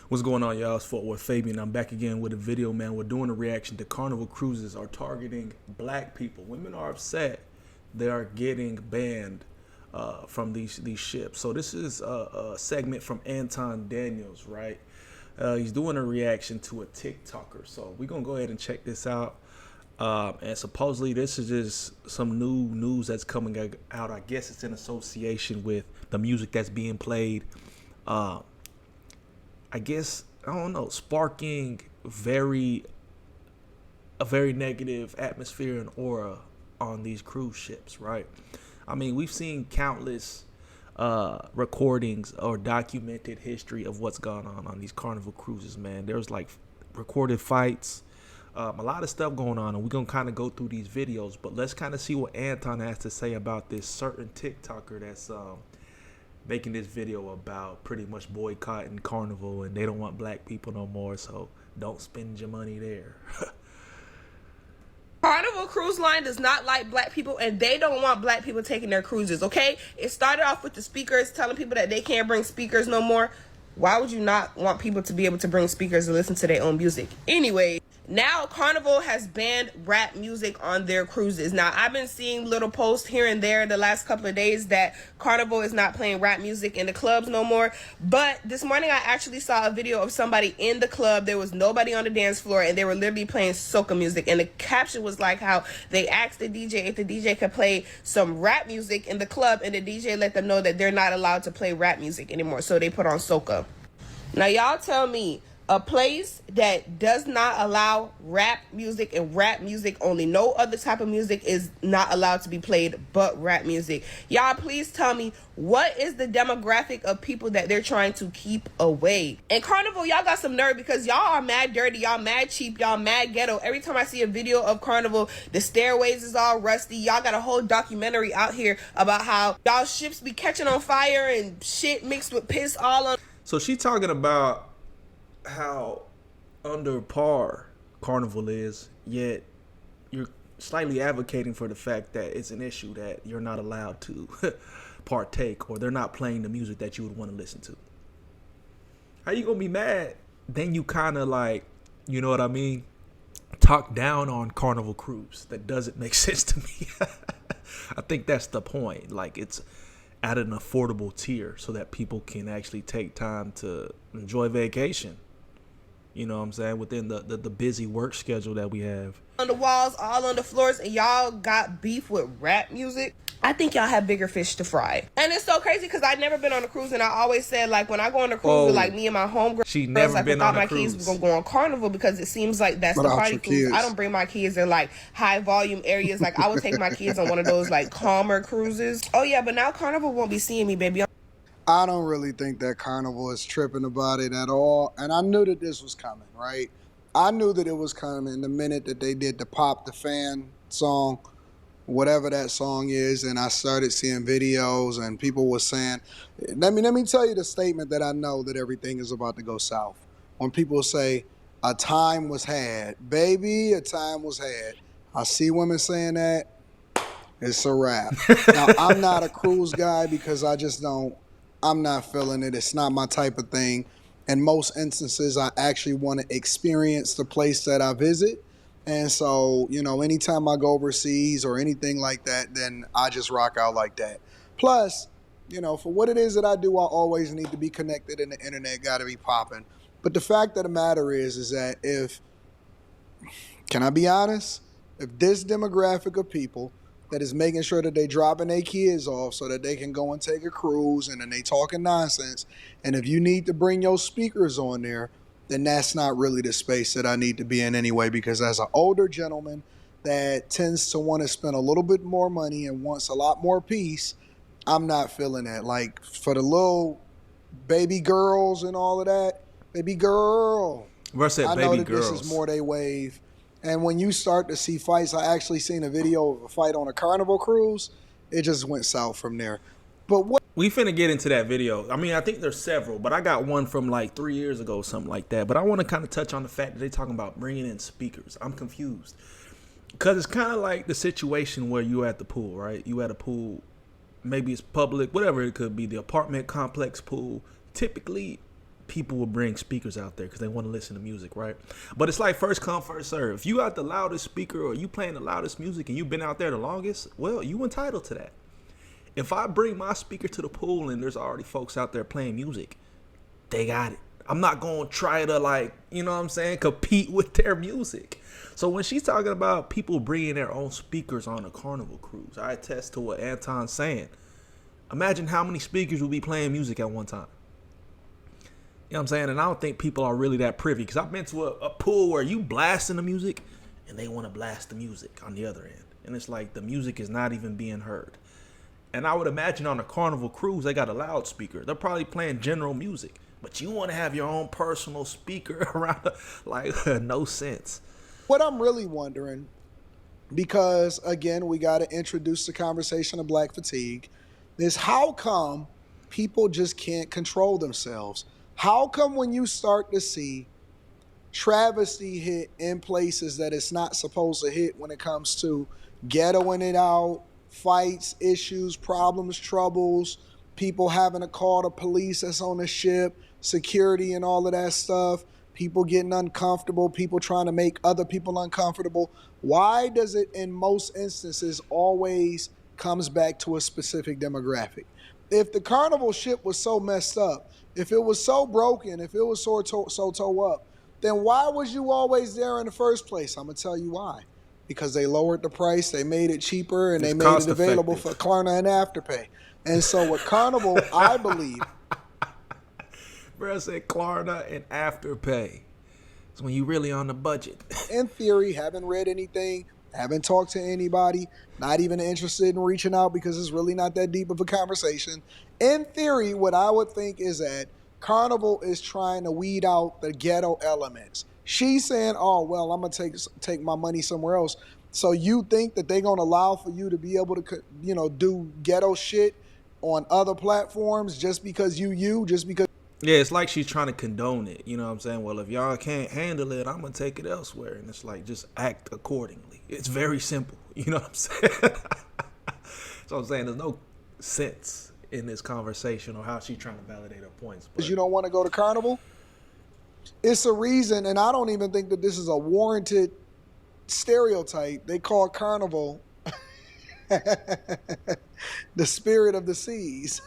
What's going on, y'all? It's Fort Worth Fabian. I'm back again with a video, man. We're doing a reaction to Carnival cruises are targeting black people. Women are upset. They are getting banned from these ships. So this is a segment from Anton Daniels, right? He's doing a reaction to a TikToker. So we're going to go ahead and check this out. And supposedly this is just some new news that's coming out. I guess it's in association with the music that's being played. I guess, I don't know, sparking a very negative atmosphere and aura on these cruise ships, right? I mean, we've seen countless recordings or documented history of what's gone on these Carnival cruises, man. There's like recorded fights, a lot of stuff going on, and we're going to kind of go through these videos, but let's kind of see what Anton has to say about this certain TikToker that's making this video about pretty much boycotting Carnival, and they don't want black people no more, so don't spend your money there. Carnival Cruise Line does not like black people, and they don't want black people taking their cruises, okay? It started off with the speakers telling people that they can't bring speakers no more. Why would you not want people to be able to bring speakers and listen to their own music? Anyway, now Carnival has banned rap music on their cruises. Now, I've been seeing little posts here and there the last couple of days that Carnival is not playing rap music in the clubs no more. But this morning, I actually saw a video of somebody in the club. There was nobody on the dance floor, and they were literally playing soca music. And the caption was like how they asked the DJ if the DJ could play some rap music in the club, and the DJ let them know that they're not allowed to play rap music anymore. So they put on soca. Now, y'all tell me, a place that does not allow rap music and rap music only, no other type of music is not allowed to be played but rap music. Y'all, please tell me, what is the demographic of people that they're trying to keep away? And Carnival, y'all got some nerve, because y'all are mad dirty, y'all mad cheap, y'all mad ghetto. Every time I see a video of Carnival, the stairways is all rusty. Y'all got a whole documentary out here about how y'all ships be catching on fire and shit mixed with piss all on. So she talking about how under par Carnival is, yet you're slightly advocating for the fact that it's an issue that you're not allowed to partake, or they're not playing the music that you would want to listen to. How you gonna be mad? Then you kind of like, you know what I mean, talk down on Carnival cruise. That doesn't make sense to me. I think that's the point. Like, it's at an affordable tier so that people can actually take time to enjoy vacation. You know what I'm saying? Within the busy work schedule that we have. On the walls, all on the floors, and y'all got beef with rap music. I think y'all have bigger fish to fry. And it's so crazy because I've never been on a cruise, and I always said, like, when I go on a cruise with, like, me and my homegirls, she never like, been on a my cruise. kids, we're gonna go on Carnival because it seems like that's the party cruise. I don't bring my kids in, like, high volume areas. Like, I would take my kids on one of those, like, calmer cruises. Oh yeah, but now Carnival won't be seeing me, baby. I don't really think that Carnival is tripping about it at all. And I knew that this was coming, right? I knew that it was coming the minute that they did the Pop the Fan song, whatever that song is, and I started seeing videos and people were saying, let me tell you the statement that I know that everything is about to go south. When people say, a time was had, baby, a time was had. I see women saying that, it's a wrap. Now, I'm not a cruise guy because I'm not feeling it. It's not my type of thing. In most instances, I actually want to experience the place that I visit. And so, you know, anytime I go overseas or anything like that, then I just rock out like that. Plus, you know, for what it is that I do, I always need to be connected, and the internet got to be popping. But the fact of the matter is that can I be honest? If this demographic of people that is making sure that they dropping their kids off so that they can go and take a cruise, and then they talking nonsense, and if you need to bring your speakers on there, then that's not really the space that I need to be in anyway, because as an older gentleman that tends to want to spend a little bit more money and wants a lot more peace, I'm not feeling that. Like, for the little baby girls and all of that, baby girl, I know that this is more they wave. And when you start to see fights, I actually seen a video of a fight on a Carnival cruise. It just went south from there. But what we finna get into that video. I mean, I think there's several, but I got one from like 3 years ago, something like that. But I want to kind of touch on the fact that they're talking about bringing in speakers. I'm confused because it's kind of like the situation where you at the pool, right? You at a pool, maybe it's public, whatever it could be, the apartment complex pool. Typically, people will bring speakers out there because they want to listen to music, right? But it's like first come, first serve. If you got the loudest speaker or you playing the loudest music and you've been out there the longest, well, you entitled to that. If I bring my speaker to the pool and there's already folks out there playing music, they got it. I'm not going to try to, like, you know what I'm saying, compete with their music. So when she's talking about people bringing their own speakers on a Carnival cruise, I attest to what Anton's saying. Imagine how many speakers will be playing music at one time. You know what I'm saying? And I don't think people are really that privy, because I've been to a pool where you blasting the music and they want to blast the music on the other end. And it's like the music is not even being heard. And I would imagine on a Carnival cruise, they got a loudspeaker. They're probably playing general music. But you want to have your own personal speaker around, like, no sense. What I'm really wondering, because, again, we got to introduce the conversation of black fatigue, is how come people just can't control themselves? How come when you start to see travesty hit in places that it's not supposed to hit when it comes to ghettoing it out, fights, issues, problems, troubles, people having to call the police that's on the ship, security and all of that stuff, people getting uncomfortable, people trying to make other people uncomfortable. Why does it in most instances always comes back to a specific demographic? If the Carnival ship was so messed up, if it was so broken, if it was so toe up, then why was you always there in the first place? I'm going to tell you why. Because they lowered the price, they made it cheaper, and they made it available for Klarna and Afterpay. And so with Carnival, I believe... Bro, I said Klarna and Afterpay. It's when you really on the budget. In theory, haven't read anything, haven't talked to anybody, not even interested in reaching out because it's really not that deep of a conversation. In theory, what I would think is that Carnival is trying to weed out the ghetto elements. She's saying, oh, well, I'm going to take my money somewhere else. So you think that they're going to allow for you to be able to, you know, do ghetto shit on other platforms just because just because. Yeah, it's like she's trying to condone it. You know what I'm saying? Well, if y'all can't handle it, I'm going to take it elsewhere. And it's like, just act accordingly. It's very simple. You know what I'm saying? So I'm saying there's no sense in this conversation or how she's trying to validate her points. Because you don't want to go to Carnival? It's a reason, and I don't even think that this is a warranted stereotype. They call Carnival the spirit of the seas.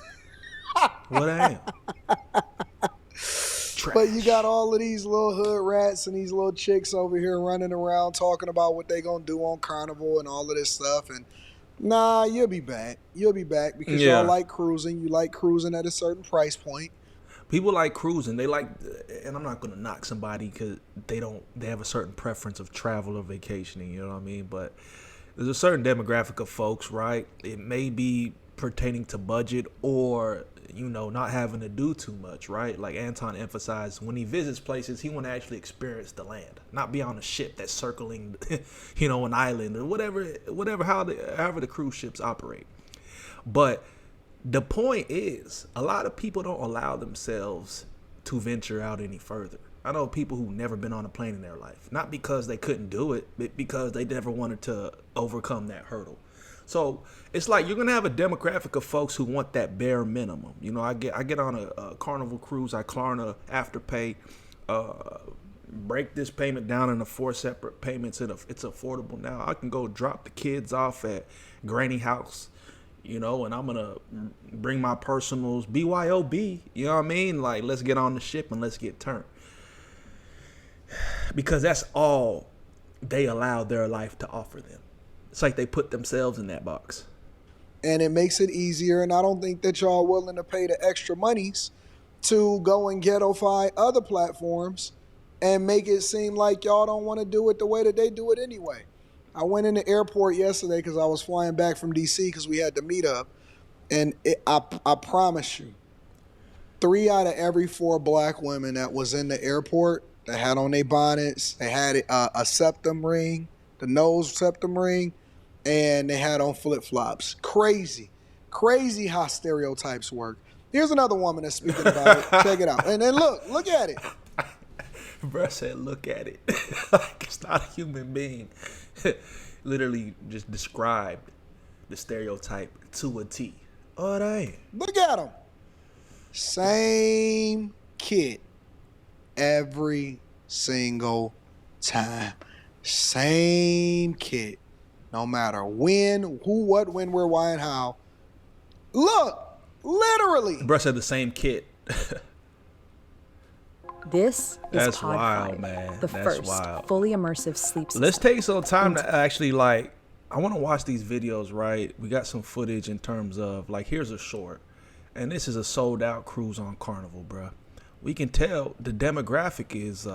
What I am. But you got all of these little hood rats and these little chicks over here running around talking about what they gonna do on Carnival and all of this stuff. And nah, you'll be back. You'll be back because y'all like cruising. You like cruising at a certain price point. People like cruising. They like, and I'm not gonna knock somebody because they have a certain preference of travel or vacationing. You know what I mean? But there's a certain demographic of folks, right? It may be pertaining to budget or, you know, not having to do too much, right? Like Anton emphasized, when he visits places, he want to actually experience the land, not be on a ship that's circling, you know, an island or however the cruise ships operate. But the point is, a lot of people don't allow themselves to venture out any further. I know people who've never been on a plane in their life, not because they couldn't do it, but because they never wanted to overcome that hurdle. So it's like you're gonna have a demographic of folks who want that bare minimum. You know, I get on a Carnival cruise, I Klarna Afterpay, break this payment down into 4 separate payments, and it's affordable now. I can go drop the kids off at Granny House, you know, and I'm gonna bring my personals, BYOB. You know what I mean? Like, let's get on the ship and let's get turned, because that's all they allow their life to offer them. It's like they put themselves in that box. And it makes it easier, and I don't think that y'all willing to pay the extra monies to go and ghettoify other platforms and make it seem like y'all don't want to do it the way that they do it anyway. I went in the airport yesterday because I was flying back from D.C. because we had to meet up, and I promise you, 3 out of every 4 black women that was in the airport that had on their bonnets, they had a septum ring, the nose septum ring, and they had on flip-flops. Crazy how stereotypes work. Here's another woman that's speaking about it. Check it out. And then look at it. Bro said, look at it. Like it's not a human being. Literally just described the stereotype to a T. Oh, dang. Look at him. Same kid. every single time. Same kit. No matter when, who, what, when, where, why, and how. Look, literally. Bruh said the same kit. This is That's Pod wild, 5, man. the That's first wild. fully immersive sleep system. Let's take some time to actually, like, I want to watch these videos, right? We got some footage in terms of, like, here's a short. And this is a sold out cruise on Carnival, bruh. We can tell the demographic is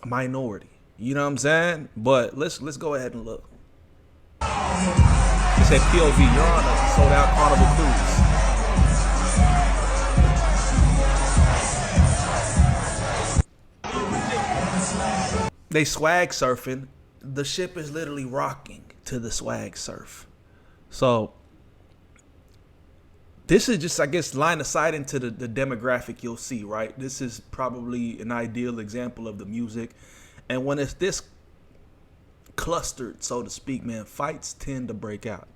minority. You know what I'm saying? But let's go ahead and look. It said POV, you're on a sold out Carnival cruise. They swag surfing. The ship is literally rocking to the swag surf. So this is just, I guess, line of sight into the demographic you'll see, right? This is probably an ideal example of the music. And when it's this clustered, so to speak, man, fights tend to break out.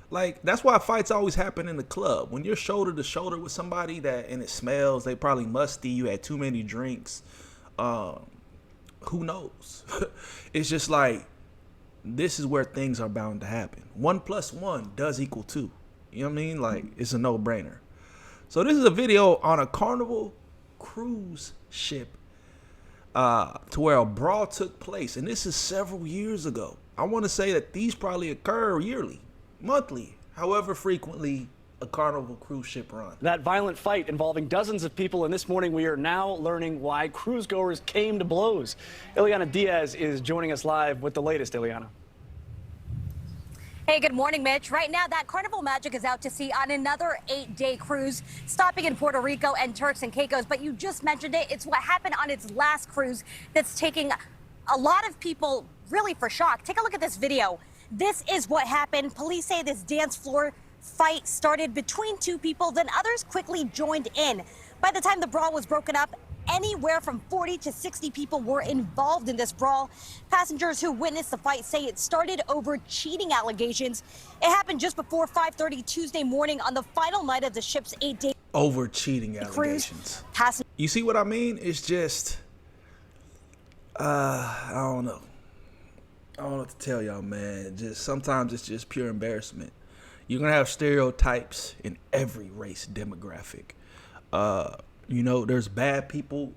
Like, that's why fights always happen in the club. When you're shoulder to shoulder with somebody and it smells, they probably musty, you had too many drinks. Who knows? It's just like, this is where things are bound to happen. 1 + 1 does equal 2. You know what I mean? Like, it's a no-brainer. So this is a video on a Carnival cruise ship to where a brawl took place. And this is several years ago. I want to say that these probably occur yearly, monthly, however frequently a Carnival cruise ship run. That violent fight involving dozens of people, and this morning we are now learning why cruise goers came to blows. Ileana Diaz is joining us live with the latest. Ileana. Hey, good morning, Mitch. Right now, that Carnival Magic is out to sea on another 8-day cruise, stopping in Puerto Rico and Turks and Caicos. But you just mentioned it. It's what happened on its last cruise that's taking a lot of people really for shock. Take a look at this video. This is what happened. Police say this dance floor fight started between two people, then others quickly joined in. By the time the brawl was broken up, anywhere from 40 to 60 people were involved in this brawl. Passengers who witnessed the fight say it started over cheating allegations. It happened just before 5:30 Tuesday morning on the final night of the ship's 8-day Over cheating cruise. allegations. You see what I mean? It's just, I don't know. I don't know what to tell y'all, man. Just sometimes it's just pure embarrassment. You're going to have stereotypes in every race demographic. You know, there's bad people,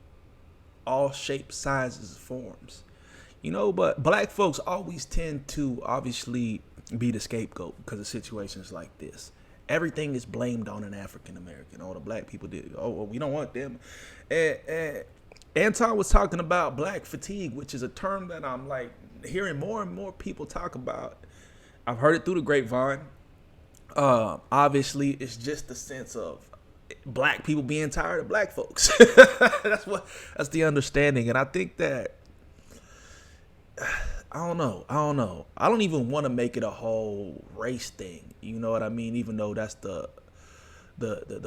all shapes, sizes, forms. You know, but black folks always tend to obviously be the scapegoat because of situations like this. Everything is blamed on an African American. All the black people did. Oh, well, we don't want them. And Anton was talking about black fatigue, which is a term that I'm like hearing more and more people talk about. I've heard it through the grapevine. Obviously, it's just the sense of black people being tired of black folks. That's the understanding. And I think that, I don't know. I don't even want to make it a whole race thing. You know what I mean? Even though that's the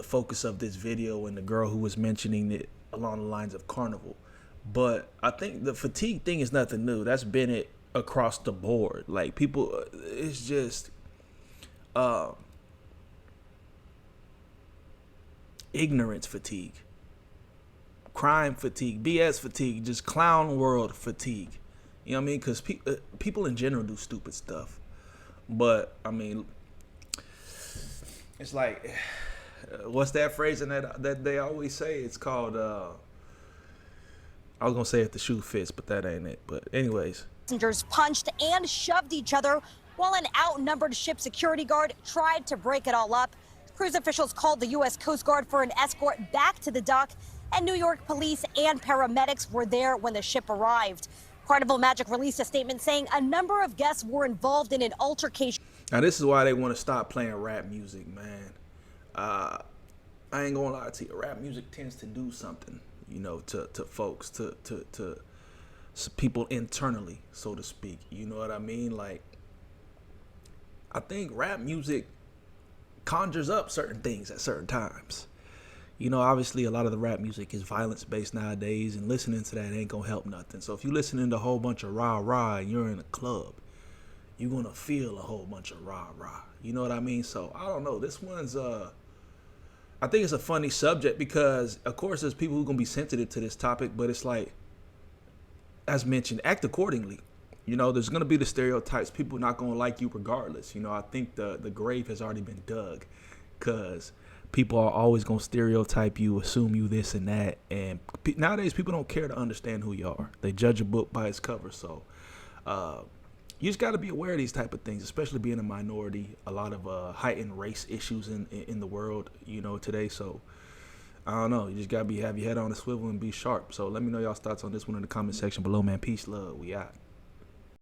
focus of this video and the girl who was mentioning it along the lines of Carnival. But I think the fatigue thing is nothing new. That's been it across the board. Like, people, it's just ignorance fatigue, crime fatigue, BS fatigue, just clown world fatigue. You know what I mean? Because people in general do stupid stuff. But, I mean, it's like, what's that phrase that they always say? It's called, I was going to say if the shoe fits, but that ain't it. But anyways. Passengers punched and shoved each other while an outnumbered ship security guard tried to break it all up. Cruise officials called the U.S. Coast Guard for an escort back to the dock, and New York police and paramedics were there when the ship arrived. Carnival Magic released a statement saying a number of guests were involved in an altercation. Now, this is why they want to stop playing rap music, man. I ain't gonna lie to you. Rap music tends to do something, you know, to folks, to people internally, so to speak. You know what I mean? Like, I think rap music conjures up certain things at certain times. You know, obviously a lot of the rap music is violence based nowadays, and listening to that ain't gonna help nothing. So if you listening to a whole bunch of rah-rah and you're in a club, you're gonna feel a whole bunch of rah-rah. You know what I mean? So I don't know. This one's I think it's a funny subject because, of course, there's people who are gonna be sensitive to this topic, but it's like, as mentioned, act accordingly. You know, there's gonna be the stereotypes. People not gonna like you regardless. You know, I think the grave has already been dug, because people are always gonna stereotype you, assume you this and that, and nowadays people don't care to understand who you are. They judge a book by its cover. So you just got to be aware of these type of things, especially being a minority. A lot of heightened race issues in the world, you know, today. So I don't know. You just got to have your head on a swivel and be sharp. So let me know y'all's thoughts on this one in the comment section below, man. Peace, love. We out.